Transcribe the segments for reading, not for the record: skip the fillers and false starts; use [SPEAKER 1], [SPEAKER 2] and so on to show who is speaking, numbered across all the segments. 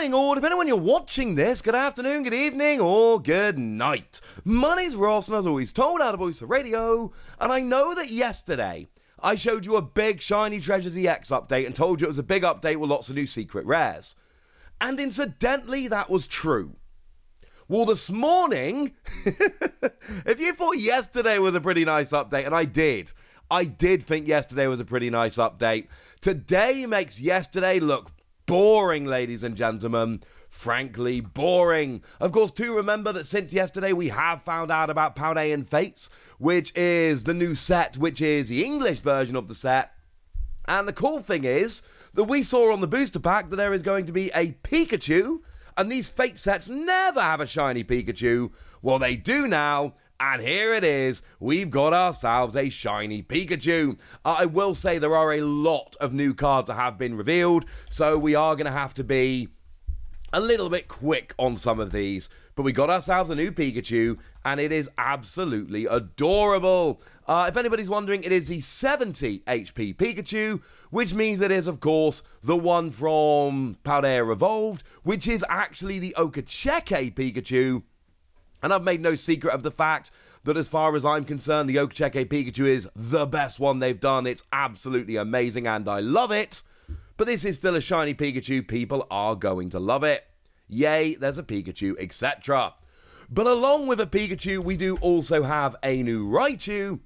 [SPEAKER 1] morning, or depending on when you're watching this, good afternoon, good evening, or good night. My name's Ross, and as always, told out of Voice of Radio, and I know that yesterday I showed you a big Shiny Treasures EX update and told you it was a big update with lots of new secret rares. And incidentally, that was true. Well, this morning, if you thought yesterday was a pretty nice update, and I did think yesterday was a pretty nice update, today makes yesterday look boring, ladies and gentlemen. Frankly, boring. Of course, do remember that since yesterday we have found out about Paldean Fates, which is the new set, which is the English version of the set. And the cool thing is that we saw on the booster pack that there is going to be a Pikachu, and these Fate sets never have a shiny Pikachu. Well, they do now. And here it is, we've got ourselves a shiny Pikachu. I will say there are a lot of new cards that have been revealed, so we are going to have to be a little bit quick on some of these. But we got ourselves a new Pikachu, and it is absolutely adorable. If anybody's wondering, it is the 70 HP Pikachu, which means it is, of course, the one from Paldean Evolved, which is actually the Okacheke Pikachu. And I've made no secret of the fact that as far as I'm concerned, the Okacheke Pikachu is the best one they've done. It's absolutely amazing and I love it. But this is still a shiny Pikachu. People are going to love it. Yay, there's a Pikachu, etc. But along with a Pikachu, we do also have a new Raichu.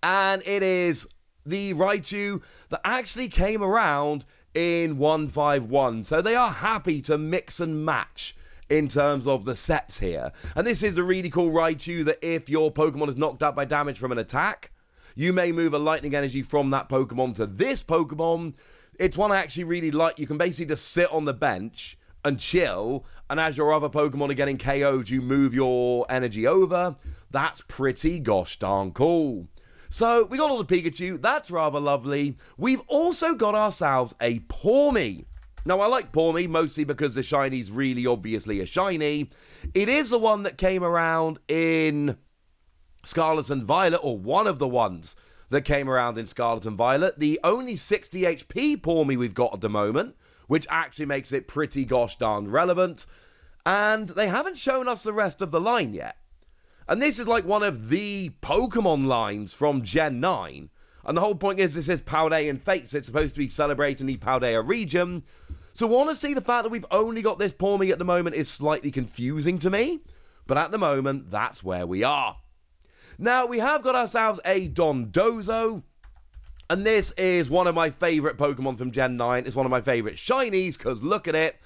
[SPEAKER 1] And it is the Raichu that actually came around in 151. So they are happy to mix and match in terms of the sets here. And this is a really cool Raichu that if your Pokemon is knocked out by damage from an attack, you may move a lightning energy from that Pokemon to this Pokemon. It's one I actually really like. You can basically just sit on the bench and chill, and as your other Pokemon are getting KO'd, you move your energy over. That's pretty gosh darn cool. So we got all the Pikachu. That's rather lovely. We've also got ourselves a Pawmi. Now, I like Pawmi mostly because the shiny's really obviously a shiny. It is the one that came around in Scarlet and Violet, or one of the ones that came around in Scarlet and Violet. The only 60 HP Pawmi we've got at the moment, which actually makes it pretty gosh darn relevant. And they haven't shown us the rest of the line yet. And this is like one of the Pokemon lines from Gen 9. And the whole point is this is Paldean Fates. It's supposed to be celebrating the Paldea region. So honestly, the fact that we've only got this Pawmi at the moment is slightly confusing to me. But at the moment, that's where we are. Now, we have got ourselves a Dondozo. And this is one of my favourite Pokemon from Gen 9. It's one of my favourite shinies, because look at it.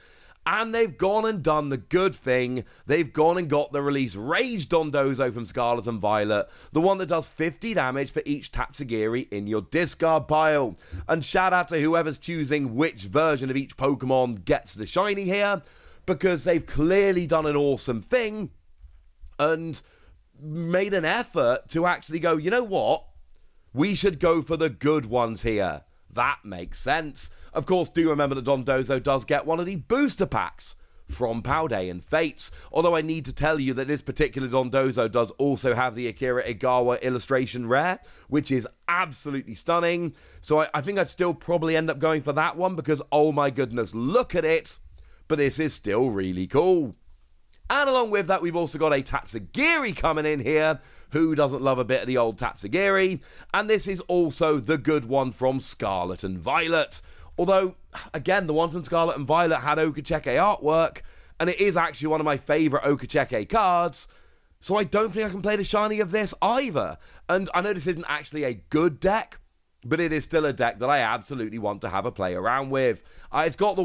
[SPEAKER 1] And they've gone and done the good thing. They've gone and got the release Rage Dondozo from Scarlet and Violet, the one that does 50 damage for each Tatsugiri in your discard pile. And shout out to whoever's choosing which version of each Pokemon gets the shiny here, because they've clearly done an awesome thing and made an effort to actually go, you know what? We should go for the good ones here. That makes sense. Of course, do remember that Dondozo does get one of the booster packs from Paldean Fates. Although I need to tell you that this particular Dondozo does also have the Akira Igawa illustration rare, which is absolutely stunning. So I think I'd still probably end up going for that one because, oh my goodness, look at it. But this is still really cool. And along with that, we've also got a Tatsugiri coming in here. Who doesn't love a bit of the old Tatsugiri? And this is also the good one from Scarlet and Violet. Although, again, the one from Scarlet and Violet had Okacheke artwork, and it is actually one of my favourite Okacheke cards. So I don't think I can play the shiny of this either. And I know this isn't actually a good deck, but it is still a deck that I absolutely want to have a play around with. It's got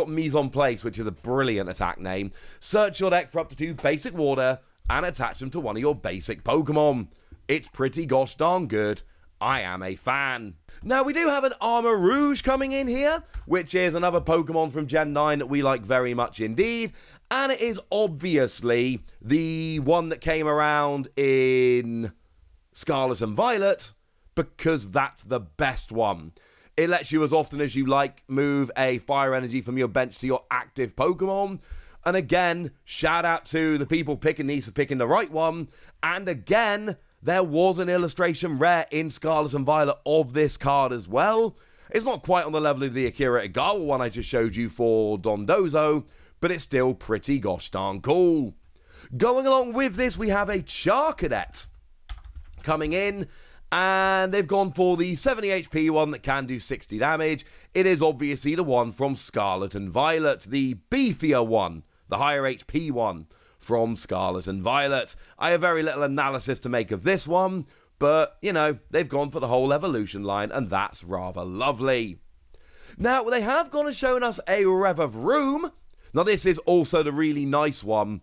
[SPEAKER 1] Mise en Place, which is a brilliant attack name. Search your deck for up to 2 basic water and attach them to one of your basic Pokemon. It's pretty gosh darn good. I am a fan. Now, we do have an Armor Rouge coming in here, which is another Pokemon from Gen 9 that we like very much indeed. And it is obviously the one that came around in Scarlet and Violet, because that's the best one. It lets you, as often as you like, move a fire energy from your bench to your active Pokemon. And again, shout out to the people picking these for picking the right one. And again, there was an illustration rare in Scarlet and Violet of this card as well. It's not quite on the level of the Akira Igawa one I just showed you for Dondozo, but it's still pretty gosh darn cool. Going along with this, we have a Charcadet coming in, and they've gone for the 70 HP one that can do 60 damage. It is obviously the one from Scarlet and Violet, the beefier one, the higher HP one from Scarlet and Violet. I have very little analysis to make of this one, but, you know, they've gone for the whole evolution line, and that's rather lovely. Now, they have gone and shown us a Rev of Room. Now, this is also the really nice one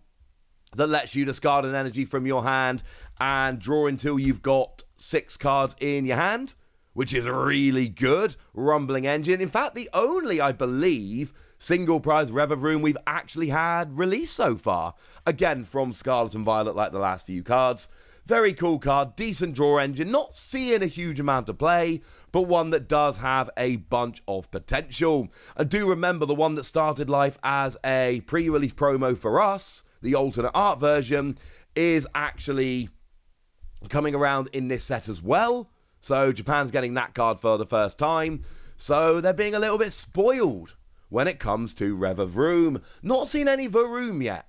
[SPEAKER 1] that lets you discard an energy from your hand and draw until you've got 6 cards in your hand, which is really good. Rumbling engine. In fact, the only, I believe, single prize Rev of Room we've actually had released so far. Again, from Scarlet and Violet, like the last few cards. Very cool card, decent draw engine, not seeing a huge amount of play, but one that does have a bunch of potential. And do remember, the one that started life as a pre-release promo for us, the alternate art version, is actually coming around in this set as well. So Japan's getting that card for the first time. So they're being a little bit spoiled when it comes to Rev of Room. Not seen any Varoom yet.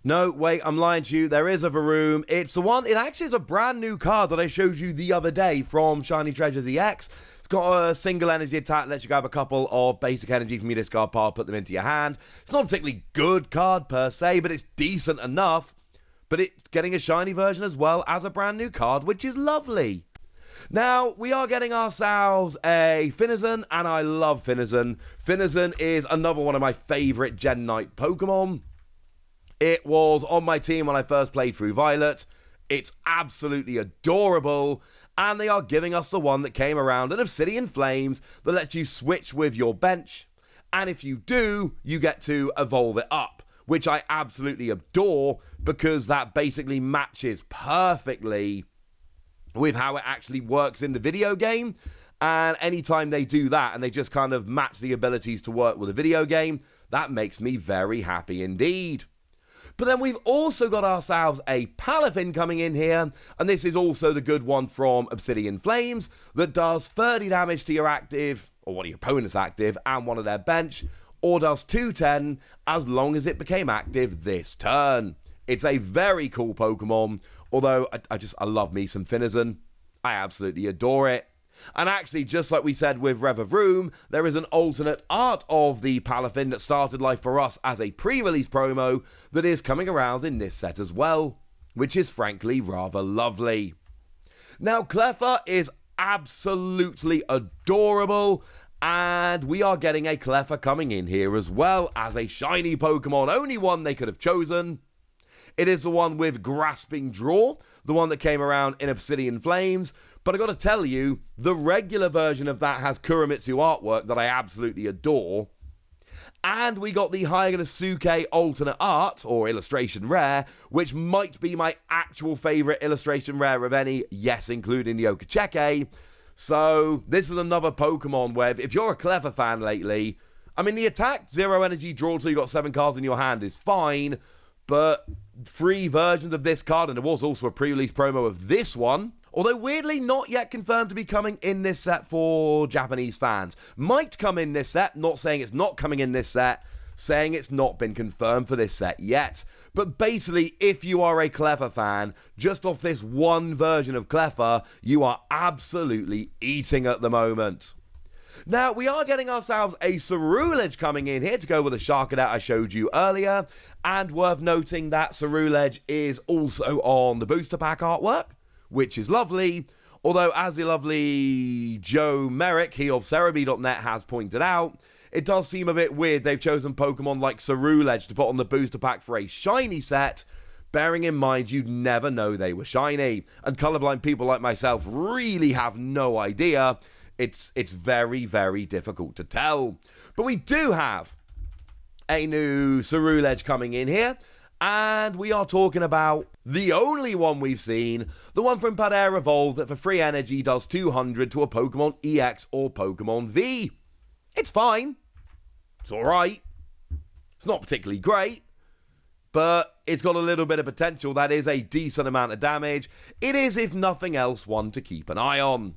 [SPEAKER 1] No, wait, I'm lying to you. There is a Varoom. It's the one, it actually is a brand new card that I showed you the other day from Shiny Treasures EX. It's got a single energy attack, lets you grab a couple of basic energy from your discard pile, put them into your hand. It's not a particularly good card per se, but it's decent enough. But it's getting a shiny version as well as a brand new card, which is lovely. Now, we are getting ourselves a Finizen, and I love Finizen. Finizen is another one of my favourite Gen Knight Pokemon. It was on my team when I first played through Violet. It's absolutely adorable, and they are giving us the one that came around in Obsidian Flames that lets you switch with your bench, and if you do, you get to evolve it up, which I absolutely adore because that basically matches perfectly with how it actually works in the video game. And anytime they do that and they just kind of match the abilities to work with a video game, that makes me very happy indeed. But then we've also got ourselves a Palafin coming in here, and this is also the good one from Obsidian Flames that does 30 damage to your active, or one of your opponent's active, and one of their bench, or does 210 as long as it became active this turn. It's a very cool Pokemon, although I love me some Finizen. I absolutely adore it. And actually, just like we said with Rev of Room, there is an alternate art of the Palafin that started life for us as a pre-release promo that is coming around in this set as well, which is frankly rather lovely. Now, Cleffa is absolutely adorable, and we are getting a Cleffa coming in here as well as a shiny Pokemon, only one they could have chosen. It is the one with Grasping Draw, the one that came around in Obsidian Flames. But I got to tell you, the regular version of that has Kuramitsu artwork that I absolutely adore. And we got the Hayaganosuke alternate art, or illustration rare, which might be my actual favourite illustration rare of any, yes, including the Okacheke. So this is another Pokemon where, if you're a Cleffa fan lately, I mean, the attack, 0 energy, draw till you got 7 cards in your hand is fine. But 3 versions of this card, and there was also a pre-release promo of this one, although weirdly not yet confirmed to be coming in this set for Japanese fans. Might come in this set, not saying it's not coming in this set, saying it's not been confirmed for this set yet. But basically, if you are a Cleffa fan, just off this one version of Cleffa, you are absolutely eating at the moment. Now, we are getting ourselves a Ceruledge coming in here to go with the Charcadet I showed you earlier. And worth noting that Ceruledge is also on the booster pack artwork, which is lovely. Although, as the lovely Joe Merrick, he of Cerebi.net, has pointed out, it does seem a bit weird they've chosen Pokemon like Ceruledge to put on the booster pack for a shiny set, bearing in mind you'd never know they were shiny. And colorblind people like myself really have no idea. It's very, very difficult to tell. But we do have a new Ceruledge coming in here. And we are talking about the only one we've seen, the one from Paldean Evolved that for free energy does 200 to a Pokemon EX or Pokemon V. It's fine. It's alright. It's not particularly great. But it's got a little bit of potential. That is a decent amount of damage. It is, if nothing else, one to keep an eye on.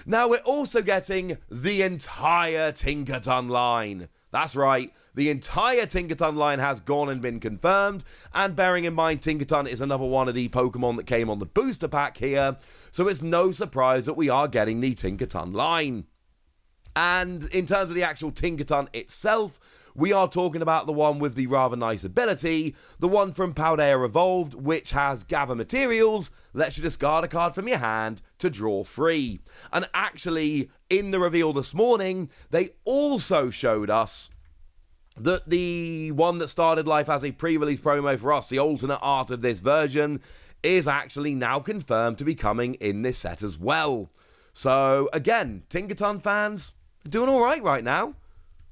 [SPEAKER 1] Now we're also getting the entire Tinkaton line. That's right, the entire Tinkaton line has gone and been confirmed, and bearing in mind Tinkaton is another one of the Pokemon that came on the booster pack here, so it's no surprise that we are getting the Tinkaton line. And in terms of the actual Tinkaton itself, we are talking about the one with the rather nice ability, the one from Paldean Evolved, which has Gather Materials, lets you discard a card from your hand to draw 3. And actually, in the reveal this morning, they also showed us that the one that started life as a pre-release promo for us, the alternate art of this version, is actually now confirmed to be coming in this set as well. So, again, Tinkaton fans are doing alright right now.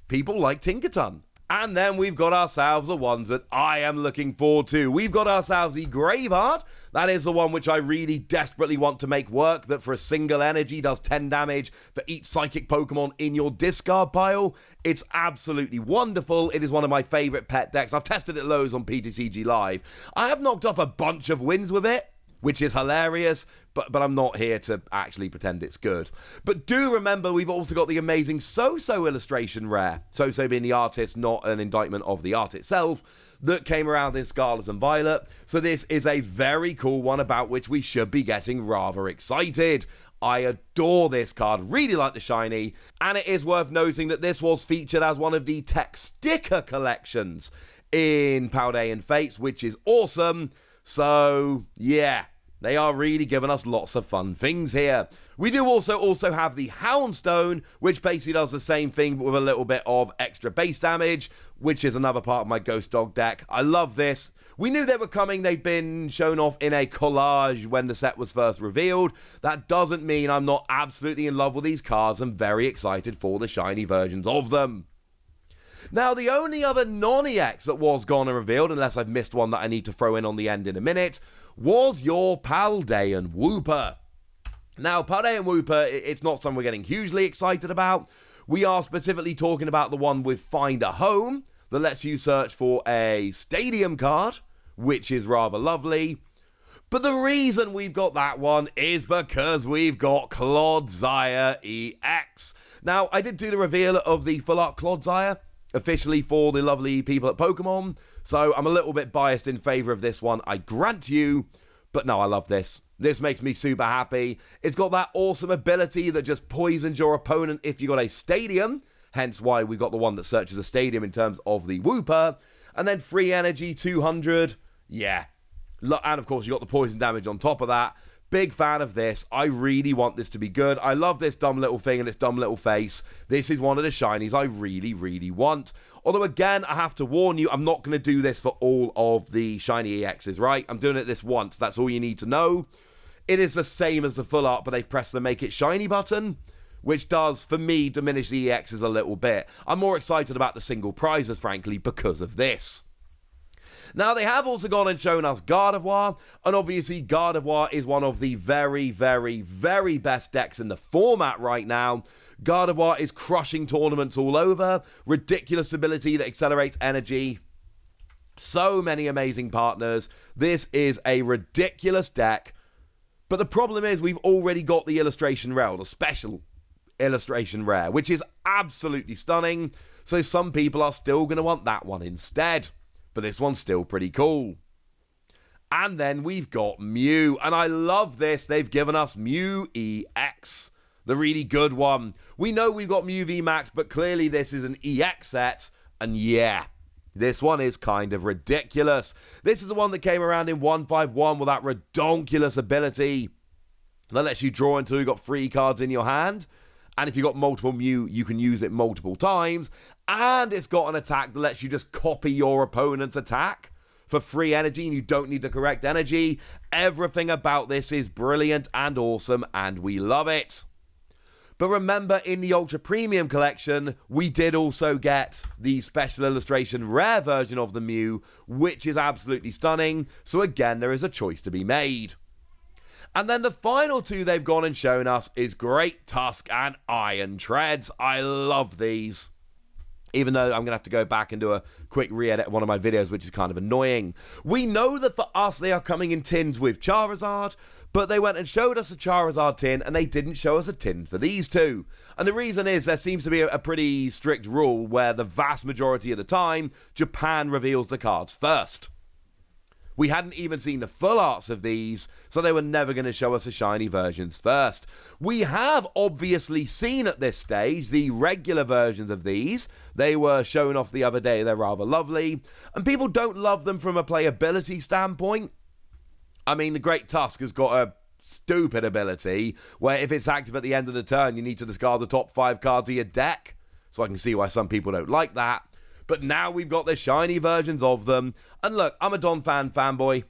[SPEAKER 1] People like Tinkaton. And then we've got ourselves the ones that I am looking forward to. We've got ourselves the Graveheart. That is the one which I really desperately want to make work, that for a single energy does 10 damage for each psychic Pokemon in your discard pile. It's absolutely wonderful. It is one of my favourite pet decks. I've tested it loads on TCG Live. I have knocked off a bunch of wins with it, which is hilarious, but I'm not here to actually pretend it's good. But do remember, we've also got the amazing So-So illustration rare, So-So being the artist, not an indictment of the art itself, that came around in Scarlet and Violet. So this is a very cool one about which we should be getting rather excited. I adore this card, really like the shiny, and it is worth noting that this was featured as one of the tech sticker collections in Paldean Fates, which is awesome. So, yeah, they are really giving us lots of fun things here. We do also have the Houndstone, which basically does the same thing but with a little bit of extra base damage, which is another part of my Ghost Dog deck. I love this. We knew they were coming. They've been shown off in a collage when the set was first revealed. That doesn't mean I'm not absolutely in love with these cards. I'm very excited for the shiny versions of them. Now, the only other non-EX that was gone and revealed, unless I've missed one that I need to throw in on the end in a minute, was your Paldean Wooper. Now, Paldean Wooper, it's not something we're getting hugely excited about. We are specifically talking about the one with Find a Home that lets you search for a stadium card, which is rather lovely. But the reason we've got that one is because we've got Clodsire EX. Now, I did do the reveal of the full art Clodsire officially for the lovely people at Pokémon, so I'm a little bit biased in favour of this one, I grant you, but no, I love this. This makes me super happy. It's got that awesome ability that just poisons your opponent if you got a stadium, hence why we got the one that searches a stadium in terms of the Wooper, and then free energy 200, yeah. And of course you got the poison damage on top of that. Big fan of this. I really want this to be good. I love this dumb little thing and its dumb little face. This is one of the shinies I really, really want. Although, again, I have to warn you, I'm not going to do this for all of the shiny EXs, right? I'm doing it this once. That's all you need to know. It is the same as the full art, but they've pressed the Make It Shiny button, which does, for me, diminish the EXs a little bit. I'm more excited about the single prizes, frankly, because of this. Now, they have also gone and shown us Gardevoir, and obviously Gardevoir is one of the very, very, very best decks in the format right now. Gardevoir is crushing tournaments all over, ridiculous ability that accelerates energy, so many amazing partners. This is a ridiculous deck, but the problem is we've already got the illustration rare, the special illustration rare, which is absolutely stunning, so some people are still going to want that one instead. But this one's still pretty cool. And then we've got Mew, and I love this. They've given us Mew EX, the really good one. We know we've got Mew VMAX, but clearly this is an EX set, and yeah, this one is kind of ridiculous. This is the one that came around in 151 with that redonkulous ability that lets you draw until you've got 3 cards in your hand. And if you've got multiple Mew, you can use it multiple times. And it's got an attack that lets you just copy your opponent's attack for free energy, and you don't need the correct energy. Everything about this is brilliant and awesome, and we love it. But remember, in the Ultra Premium collection, we did also get the special illustration rare version of the Mew, which is absolutely stunning. So again, there is a choice to be made. And then the final 2 they've gone and shown us is Great Tusk and Iron Treads. I love these. Even though I'm going to have to go back and do a quick re-edit of one of my videos, which is kind of annoying. We know that for us, they are coming in tins with Charizard, but they went and showed us a Charizard tin, and they didn't show us a tin for these two. And the reason is there seems to be a pretty strict rule where the vast majority of the time, Japan reveals the cards first. We hadn't even seen the full arts of these, so they were never going to show us the shiny versions first. We have obviously seen at this stage the regular versions of these. They were shown off the other day. They're rather lovely. And people don't love them from a playability standpoint. I mean, the Great Tusk has got a stupid ability where if it's active at the end of the turn, you need to discard the top 5 cards of your deck. So I can see why some people don't like that. But now we've got the shiny versions of them. And look, I'm a Don fanboy.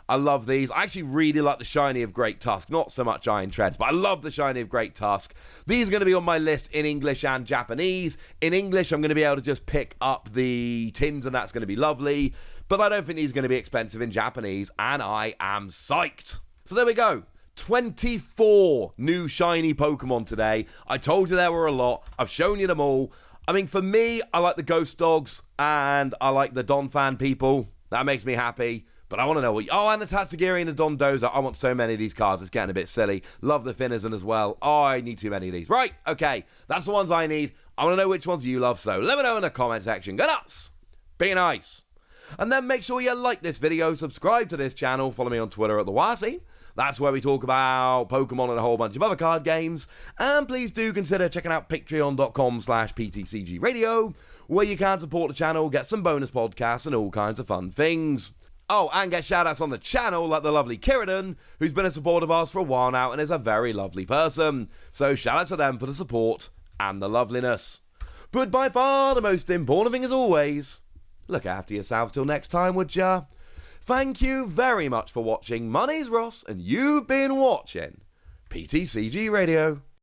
[SPEAKER 1] I love these. I actually really like the shiny of Great Tusk. Not so much Iron Treads, but I love the shiny of Great Tusk. These are going to be on my list in English and Japanese. In English, I'm going to be able to just pick up the tins, and that's going to be lovely. But I don't think these are going to be expensive in Japanese, and I am psyched. So there we go. 24 new shiny Pokemon today. I told you there were a lot. I've shown you them all. I mean, for me, I like the Ghost Dogs, and I like the Don fan people. That makes me happy. But I want to know what... Oh, and the Tatsugiri and the Dondozo. I want so many of these cards. It's getting a bit silly. Love the Finizen as well. Oh, I need too many of these. Right, okay. That's the ones I need. I want to know which ones you love, so let me know in the comment section. Go nuts! Be nice. And then make sure you like this video, subscribe to this channel, follow me on Twitter at TheWasi. That's where we talk about Pokemon and a whole bunch of other card games. And please do consider checking out patreon.com/PTCG Radio, where you can support the channel, get some bonus podcasts, and all kinds of fun things. Oh, and get shout-outs on the channel like the lovely Kiridan, who's been a supporter of ours for a while now and is a very lovely person. So shout out to them for the support and the loveliness. But by far the most important thing as always, look after yourselves till next time, would ya? Thank you very much for watching. My name's Ross, and you've been watching PTCG Radio.